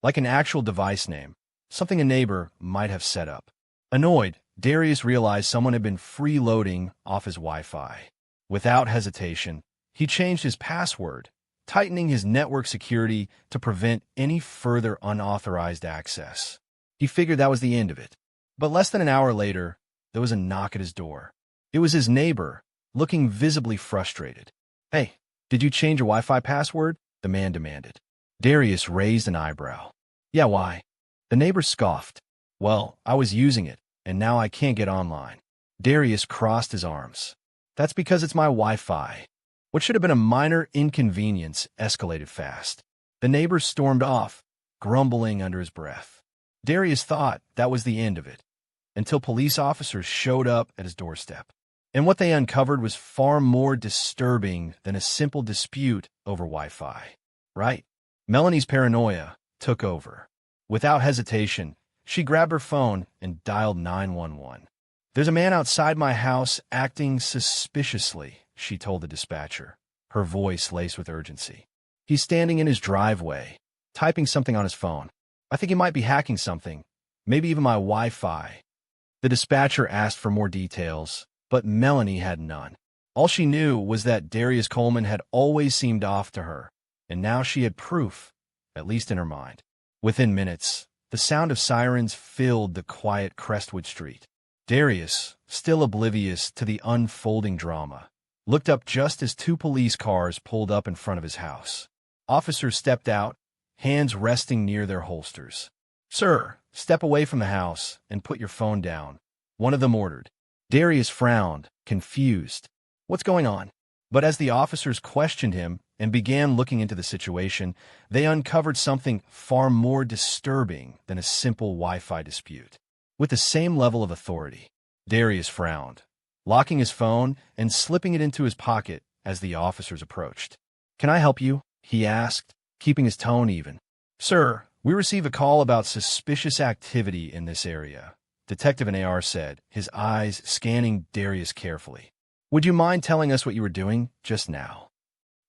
like an actual device name, something a neighbor might have set up. Annoyed, Darius realized someone had been freeloading off his Wi-Fi. Without hesitation, he changed his password, tightening his network security to prevent any further unauthorized access. He figured that was the end of it. But less than an hour later, there was a knock at his door. It was his neighbor, looking visibly frustrated. "Hey, did you change your Wi-Fi password?" the man demanded. Darius raised an eyebrow. "Yeah, why?" The neighbor scoffed. "Well, I was using it, and now I can't get online." Darius crossed his arms. "That's because it's my Wi-Fi." What should have been a minor inconvenience escalated fast. The neighbor stormed off, grumbling under his breath. Darius thought that was the end of it, until police officers showed up at his doorstep. And what they uncovered was far more disturbing than a simple dispute over Wi-Fi. Right? Melanie's paranoia took over. Without hesitation, she grabbed her phone and dialed 911. "There's a man outside my house acting suspiciously," she told the dispatcher, her voice laced with urgency. "He's standing in his driveway, typing something on his phone. I think he might be hacking something, maybe even my Wi-Fi." The dispatcher asked for more details, but Melanie had none. All she knew was that Darius Coleman had always seemed off to her, and now she had proof, at least in her mind. Within minutes, the sound of sirens filled the quiet Crestwood Street. Darius, still oblivious to the unfolding drama, looked up just as two police cars pulled up in front of his house. Officers stepped out, hands resting near their holsters. "Sir, step away from the house and put your phone down," one of them ordered. Darius frowned, confused. "What's going on?" But as the officers questioned him and began looking into the situation, they uncovered something far more disturbing than a simple Wi-Fi dispute. With the same level of authority, Darius frowned, locking his phone and slipping it into his pocket as the officers approached. "Can I help you?" he asked, keeping his tone even. "Sir, we received a call about suspicious activity in this area," Detective Nair said, his eyes scanning Darius carefully. "Would you mind telling us what you were doing just now?"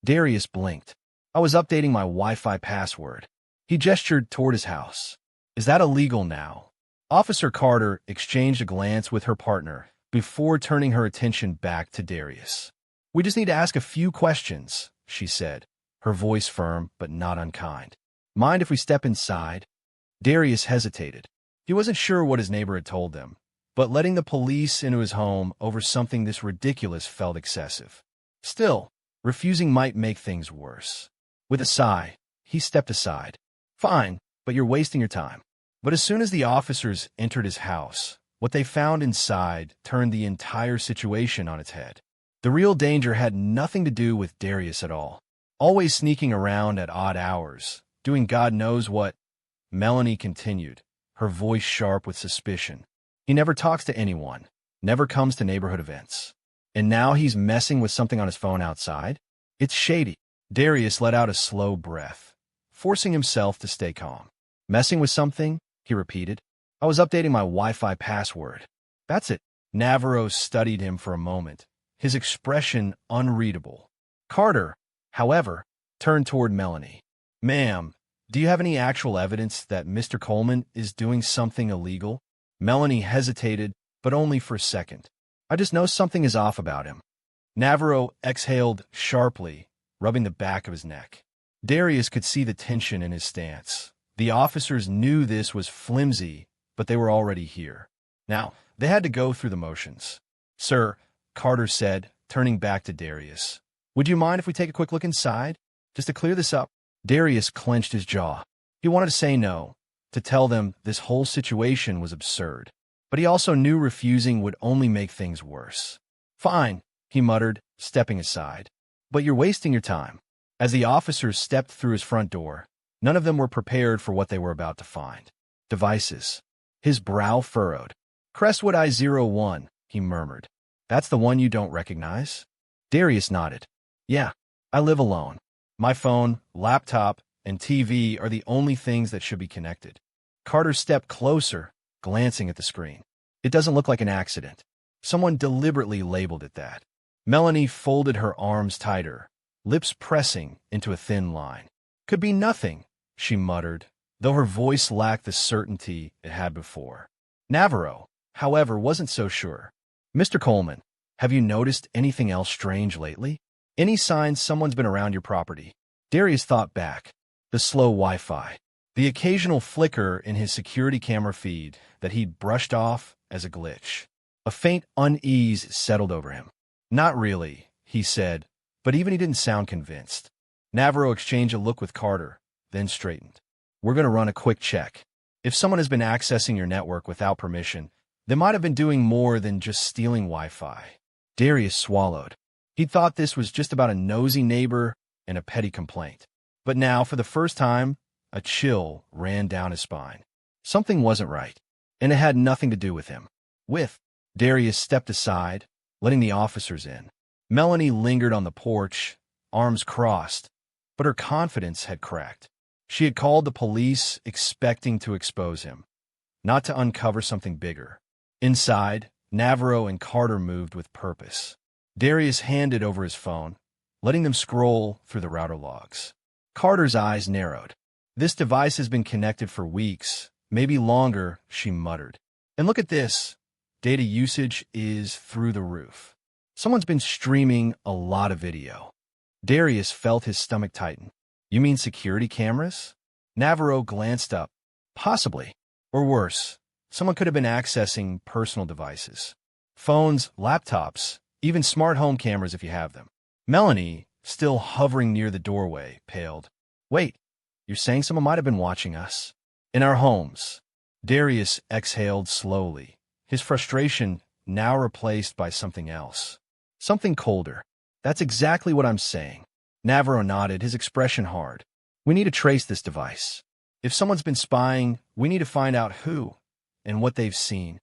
Darius blinked. "I was updating my Wi-Fi password." He gestured toward his house. "Is that illegal now?" Officer Carter exchanged a glance with her partner before turning her attention back to Darius. "We just need to ask a few questions," she said, her voice firm but not unkind. "Mind if we step inside?" Darius hesitated. He wasn't sure what his neighbor had told them, but letting the police into his home over something this ridiculous felt excessive. Still, refusing might make things worse. With a sigh, he stepped aside. "Fine, but you're wasting your time." But as soon as the officers entered his house, what they found inside turned the entire situation on its head. The real danger had nothing to do with Darius at all. Always sneaking around at odd hours, doing God knows what, Melanie continued, her voice sharp with suspicion. "He never talks to anyone, never comes to neighborhood events. And now he's messing with something on his phone outside? It's shady." Darius let out a slow breath, forcing himself to stay calm. "Messing with something?" he repeated. "I was updating my Wi-Fi password." "That's it." Navarro studied him for a moment, his expression unreadable. Carter, however, turned toward Melanie. "Ma'am, do you have any actual evidence that Mr. Coleman is doing something illegal?" Melanie hesitated, but only for a second. "I just know something is off about him." Navarro exhaled sharply, rubbing the back of his neck. Darius could see the tension in his stance. The officers knew this was flimsy, but they were already here. Now, they had to go through the motions. "Sir," Carter said, turning back to Darius, "would you mind if we take a quick look inside, just to clear this up?" Darius clenched his jaw. He wanted to say no, to tell them this whole situation was absurd. But he also knew refusing would only make things worse. "Fine," he muttered, stepping aside. "But you're wasting your time." As the officers stepped through his front door, none of them were prepared for what they were about to find. Devices. His brow furrowed. "Crestwood I-01, he murmured. "That's the one you don't recognize?" Darius nodded. "Yeah, I live alone. My phone, laptop, and TV are the only things that should be connected." Carter stepped closer, glancing at the screen. "It doesn't look like an accident. Someone deliberately labeled it that." Melanie folded her arms tighter, lips pressing into a thin line. "Could be nothing," she muttered, though her voice lacked the certainty it had before. Navarro, however, wasn't so sure. "Mr. Coleman, have you noticed anything else strange lately? Any signs someone's been around your property?" Darius thought back. The slow Wi-Fi. The occasional flicker in his security camera feed that he'd brushed off as a glitch. A faint unease settled over him. "Not really," he said, but even he didn't sound convinced. Navarro exchanged a look with Carter, then straightened. "We're going to run a quick check. If someone has been accessing your network without permission, they might have been doing more than just stealing Wi-Fi." Darius swallowed. He thought this was just about a nosy neighbor and a petty complaint. But now, for the first time, a chill ran down his spine. Something wasn't right, and it had nothing to do with him. Darius stepped aside, letting the officers in. Melanie lingered on the porch, arms crossed, but her confidence had cracked. She had called the police expecting to expose him, not to uncover something bigger. Inside, Navarro and Carter moved with purpose. Darius handed over his phone, letting them scroll through the router logs. Carter's eyes narrowed. "This device has been connected for weeks, maybe longer," she muttered. "And look at this. Data usage is through the roof. Someone's been streaming a lot of video." Darius felt his stomach tighten. "You mean security cameras?" Navarro glanced up. "Possibly. Or worse, someone could have been accessing personal devices. Phones, laptops, even smart home cameras if you have them." Melanie, still hovering near the doorway, paled. "Wait, you're saying someone might have been watching us? In our homes?" Darius exhaled slowly, his frustration now replaced by something else. Something colder. "That's exactly what I'm saying." Navarro nodded, his expression hard. "We need to trace this device. If someone's been spying, we need to find out who and what they've seen."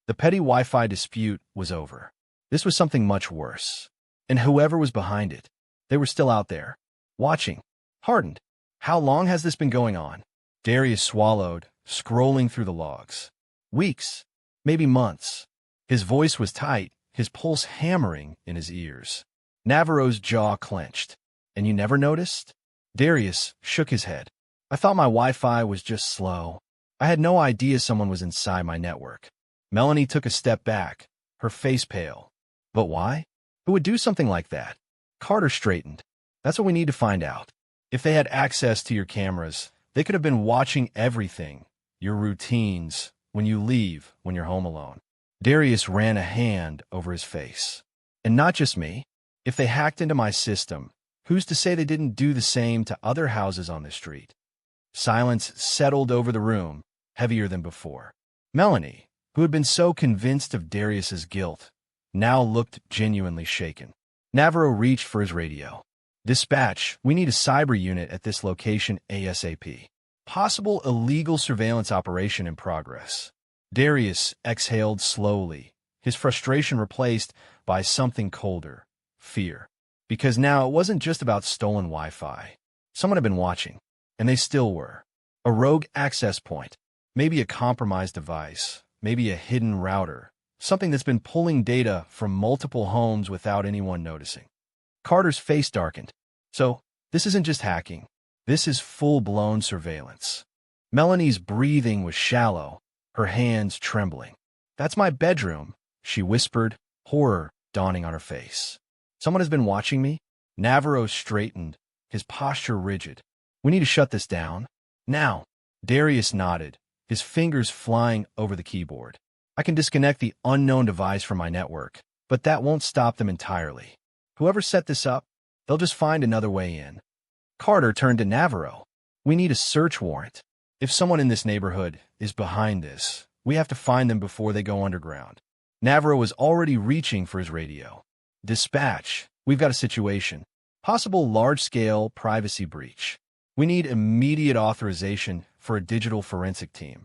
The petty Wi-Fi dispute was over. This was something much worse. And whoever was behind it, they were still out there, watching, hardened. How long has this been going on? Darius swallowed, scrolling through the logs. Weeks, maybe months. His voice was tight, his pulse hammering in his ears. Navarro's jaw clenched. "And you never noticed?" Darius shook his head. "I thought my Wi-Fi was just slow. I had no idea someone was inside my network." Melanie took a step back, her face pale. "But why? Who would do something like that?" Carter straightened. "That's what we need to find out. If they had access to your cameras, they could have been watching everything, your routines, when you leave, when you're home alone." Darius ran a hand over his face. "And not just me. If they hacked into my system, who's to say they didn't do the same to other houses on the street?" Silence settled over the room, heavier than before. Melanie, who had been so convinced of Darius's guilt, now looked genuinely shaken. Navarro reached for his radio. "Dispatch, we need a cyber unit at this location ASAP. Possible illegal surveillance operation in progress." Darius exhaled slowly, his frustration replaced by something colder, fear. Because now it wasn't just about stolen Wi-Fi. Someone had been watching, and they still were. A rogue access point, maybe a compromised device, maybe a hidden router, something that's been pulling data from multiple homes without anyone noticing. Carter's face darkened. "So, this isn't just hacking. This is full-blown surveillance." Melanie's breathing was shallow, her hands trembling. "That's my bedroom," she whispered, horror dawning on her face. "Someone has been watching me?" Navarro straightened, his posture rigid. "We need to shut this down. Now." Darius nodded, his fingers flying over the keyboard. "I can disconnect the unknown device from my network, but that won't stop them entirely. Whoever set this up, they'll just find another way in." Carter turned to Navarro. "We need a search warrant. If someone in this neighborhood is behind this, we have to find them before they go underground." Navarro was already reaching for his radio. "Dispatch, we've got a situation. Possible large-scale privacy breach. We need immediate authorization for a digital forensic team."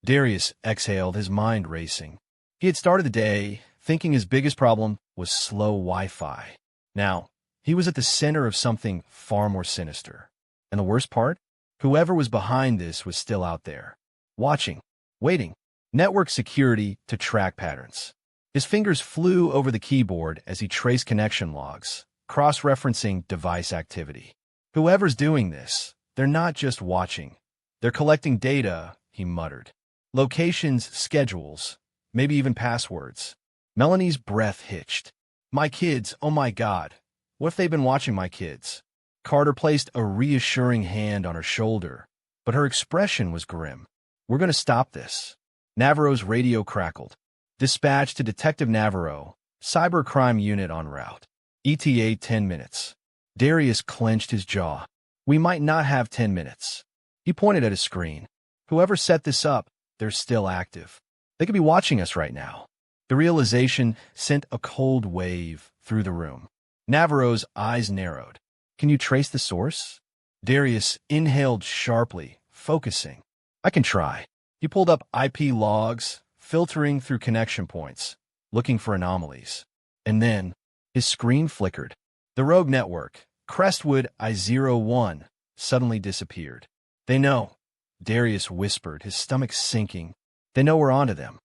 Darius exhaled, his mind racing. He had started the day thinking his biggest problem was slow Wi-Fi. Now, he was at the center of something far more sinister. And the worst part? Whoever was behind this was still out there. Watching. Waiting. Network security to track patterns. His fingers flew over the keyboard as he traced connection logs, cross-referencing device activity. Whoever's doing this, they're not just watching. They're collecting data, he muttered. Locations, schedules, maybe even passwords. Melanie's breath hitched. My kids, oh my God. What if they've been watching my kids? Carter placed a reassuring hand on her shoulder, but her expression was grim. We're going to stop this. Navarro's radio crackled. Dispatch to Detective Navarro, Cybercrime Unit en route. ETA 10 minutes. Darius clenched his jaw. We might not have 10 minutes. He pointed at his screen. Whoever set this up, they're still active. They could be watching us right now. The realization sent a cold wave through the room. Navarro's eyes narrowed. Can you trace the source? Darius inhaled sharply, focusing. I can try. He pulled up IP logs, filtering through connection points, looking for anomalies. And then, his screen flickered. The rogue network, Crestwood I-01, suddenly disappeared. They know, Darius whispered, his stomach sinking. They know we're onto them.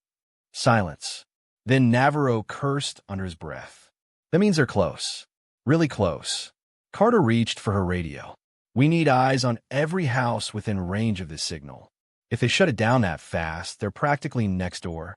Silence. Then Navarro cursed under his breath. That means they're close. Really close. Carter reached for her radio. We need eyes on every house within range of this signal. If they shut it down that fast, they're practically next door.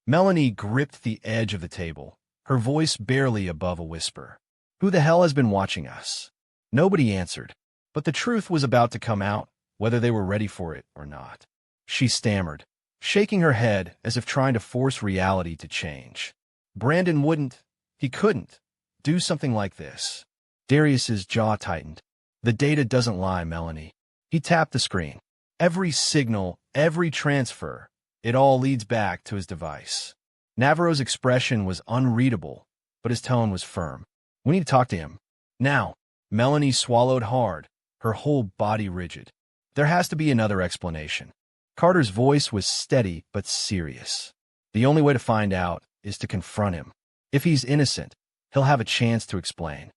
Melanie gripped the edge of the table, her voice barely above a whisper. Who the hell has been watching us? Nobody answered, but the truth was about to come out, whether they were ready for it or not. She stammered, shaking her head as if trying to force reality to change. Brandon wouldn't, he couldn't, do something like this. Darius's jaw tightened. The data doesn't lie, Melanie. He tapped the screen. Every signal, every transfer, it all leads back to his device. Navarro's expression was unreadable, but his tone was firm. We need to talk to him. Now. Melanie swallowed hard, her whole body rigid. There has to be another explanation. Carter's voice was steady but serious. The only way to find out is to confront him. If he's innocent, he'll have a chance to explain.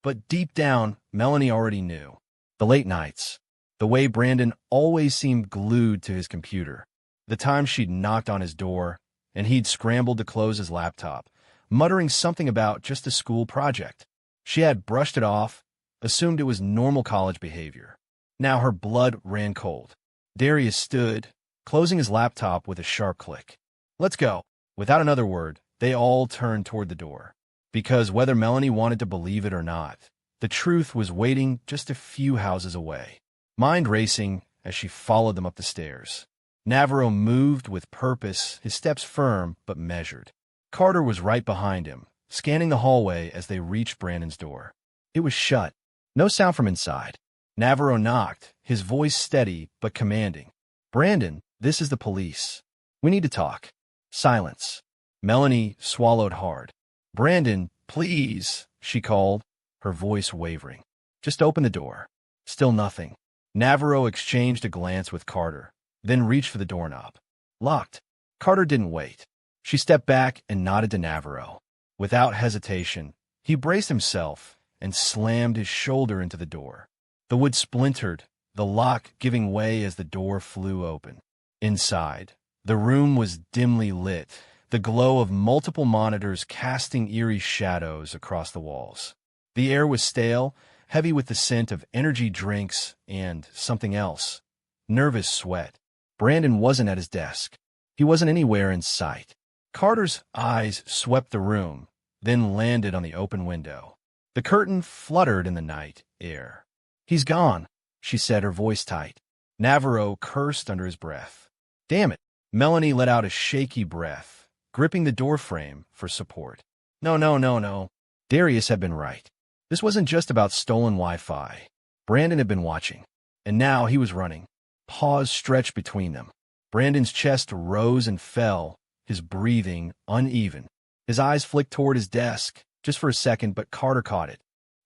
But deep down, Melanie already knew. The late nights, the way Brandon always seemed glued to his computer, the time she'd knocked on his door, and he'd scrambled to close his laptop, muttering something about just a school project. She had brushed it off, assumed it was normal college behavior. Now her blood ran cold. Darius stood, closing his laptop with a sharp click. Let's go. Without another word, they all turned toward the door. Because whether Melanie wanted to believe it or not, the truth was waiting just a few houses away. Mind racing as she followed them up the stairs. Navarro moved with purpose, his steps firm but measured. Carter was right behind him, scanning the hallway as they reached Brandon's door. It was shut. No sound from inside. Navarro knocked, his voice steady but commanding. Brandon, this is the police. We need to talk. Silence. Melanie swallowed hard. Brandon, please, she called, her voice wavering. Just open the door. Still nothing. Navarro exchanged a glance with Carter, then reached for the doorknob. Locked. Carter didn't wait. She stepped back and nodded to Navarro. Without hesitation, he braced himself and slammed his shoulder into the door. The wood splintered, the lock giving way as the door flew open. Inside, the room was dimly lit, the glow of multiple monitors casting eerie shadows across the walls. The air was stale, heavy with the scent of energy drinks and something else. Nervous sweat. Brandon wasn't at his desk. He wasn't anywhere in sight. Carter's eyes swept the room, then landed on the open window. The curtain fluttered in the night air. He's gone, she said, her voice tight. Navarro cursed under his breath. Damn it. Melanie let out a shaky breath, gripping the doorframe for support. No. Darius had been right. This wasn't just about stolen Wi-Fi. Brandon had been watching, and now he was running. Paws stretched between them. Brandon's chest rose and fell, his breathing uneven. His eyes flicked toward his desk, just for a second, but Carter caught it.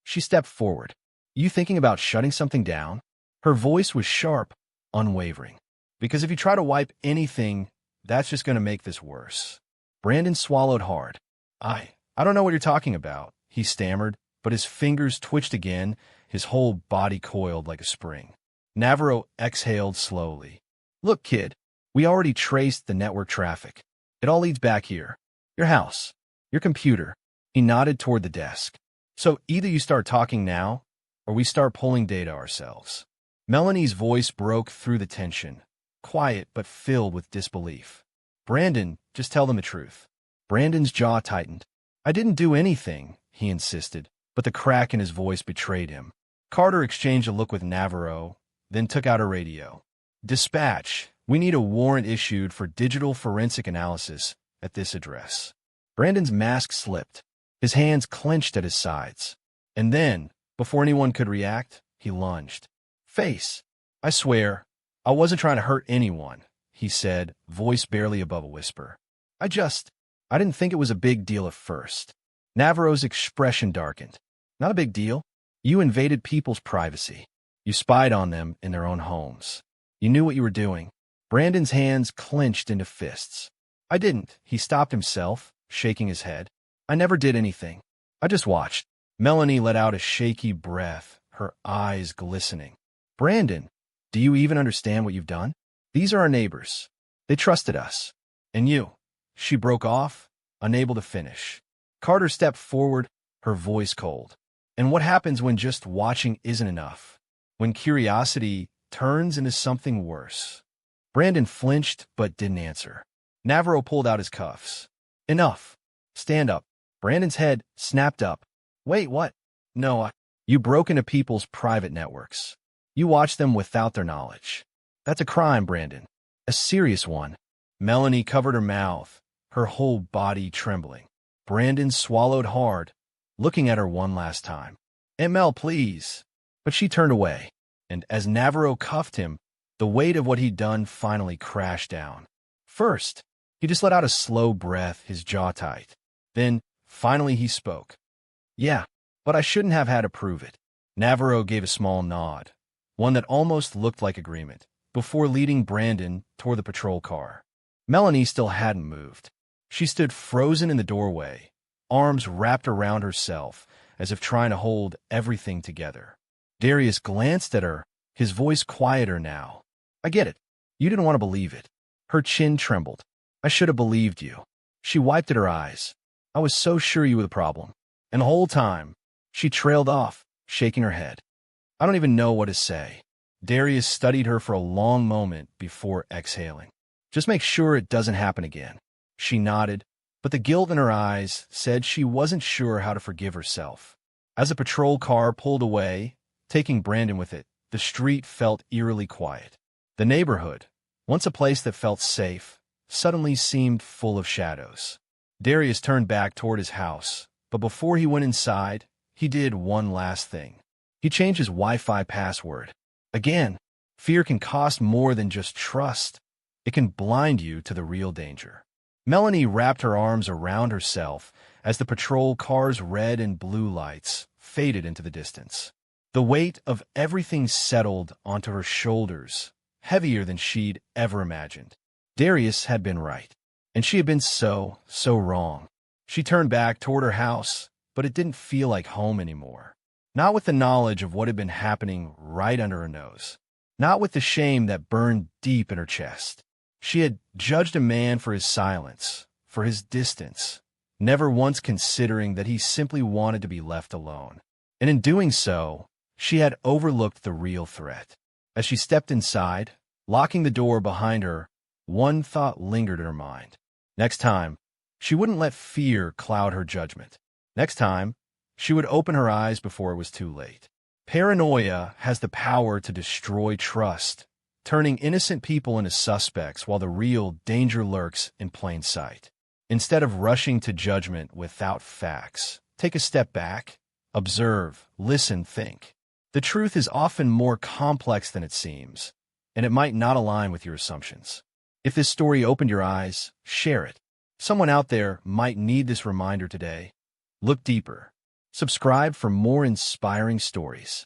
She stepped forward. You thinking about shutting something down? Her voice was sharp, unwavering. Because if you try to wipe anything, that's just going to make this worse. Brandon swallowed hard. I don't know what you're talking about, he stammered, but his fingers twitched again, his whole body coiled like a spring. Navarro exhaled slowly. Look, kid, we already traced the network traffic. It all leads back here. Your house. Your computer. He nodded toward the desk. So either you start talking now, or we start pulling data ourselves. Melanie's voice broke through the tension, quiet but filled with disbelief. Brandon, just tell them the truth. Brandon's jaw tightened. I didn't do anything, he insisted, but the crack in his voice betrayed him. Carter exchanged a look with Navarro, then took out a radio. Dispatch, we need a warrant issued for digital forensic analysis at this address. Brandon's mask slipped. His hands clenched at his sides. And then, before anyone could react, he lunged. Face. I swear, I wasn't trying to hurt anyone, he said, voice barely above a whisper. I didn't think it was a big deal at first. Navarro's expression darkened. Not a big deal. You invaded people's privacy. You spied on them in their own homes. You knew what you were doing. Brandon's hands clenched into fists. I didn't. He stopped himself, shaking his head. I never did anything. I just watched. Melanie let out a shaky breath, her eyes glistening. Brandon, do you even understand what you've done? These are our neighbors. They trusted us. And you. She broke off, unable to finish. Carter stepped forward, her voice cold. And what happens when just watching isn't enough? When curiosity turns into something worse? Brandon flinched but didn't answer. Navarro pulled out his cuffs. Enough. Stand up. Brandon's head snapped up. Wait, what? No, you broke into people's private networks. You watched them without their knowledge. That's a crime, Brandon. A serious one. Melanie covered her mouth, her whole body trembling. Brandon swallowed hard, looking at her one last time. Aunt Mel, please. But she turned away, and as Navarro cuffed him, the weight of what he'd done finally crashed down. First, he just let out a slow breath, his jaw tight. Then, finally he spoke. Yeah, but I shouldn't have had to prove it. Navarro gave a small nod, one that almost looked like agreement, before leading Brandon toward the patrol car. Melanie still hadn't moved. She stood frozen in the doorway, arms wrapped around herself, as if trying to hold everything together. Darius glanced at her, his voice quieter now. I get it. You didn't want to believe it. Her chin trembled. I should have believed you. She wiped at her eyes. I was so sure you were the problem. And the whole time, she trailed off, shaking her head. I don't even know what to say. Darius studied her for a long moment before exhaling. Just make sure it doesn't happen again. She nodded, but the guilt in her eyes said she wasn't sure how to forgive herself. As the patrol car pulled away, taking Brandon with it, the street felt eerily quiet. The neighborhood, once a place that felt safe, suddenly seemed full of shadows. Darius turned back toward his house, but before he went inside, he did one last thing. He changed his Wi-Fi password. Again, fear can cost more than just trust. It can blind you to the real danger. Melanie wrapped her arms around herself as the patrol car's red and blue lights faded into the distance. The weight of everything settled onto her shoulders, heavier than she'd ever imagined. Darius had been right, and she had been so wrong. She turned back toward her house, but it didn't feel like home anymore. Not with the knowledge of what had been happening right under her nose. Not with the shame that burned deep in her chest. She had judged a man for his silence, for his distance, never once considering that he simply wanted to be left alone. And in doing so, she had overlooked the real threat. As she stepped inside, locking the door behind her, one thought lingered in her mind. Next time, she wouldn't let fear cloud her judgment. Next time, she would open her eyes before it was too late. Paranoia has the power to destroy trust, turning innocent people into suspects while the real danger lurks in plain sight. Instead of rushing to judgment without facts, take a step back, observe, listen, think. The truth is often more complex than it seems, and it might not align with your assumptions. If this story opened your eyes, share it. Someone out there might need this reminder today. Look deeper. Subscribe for more inspiring stories.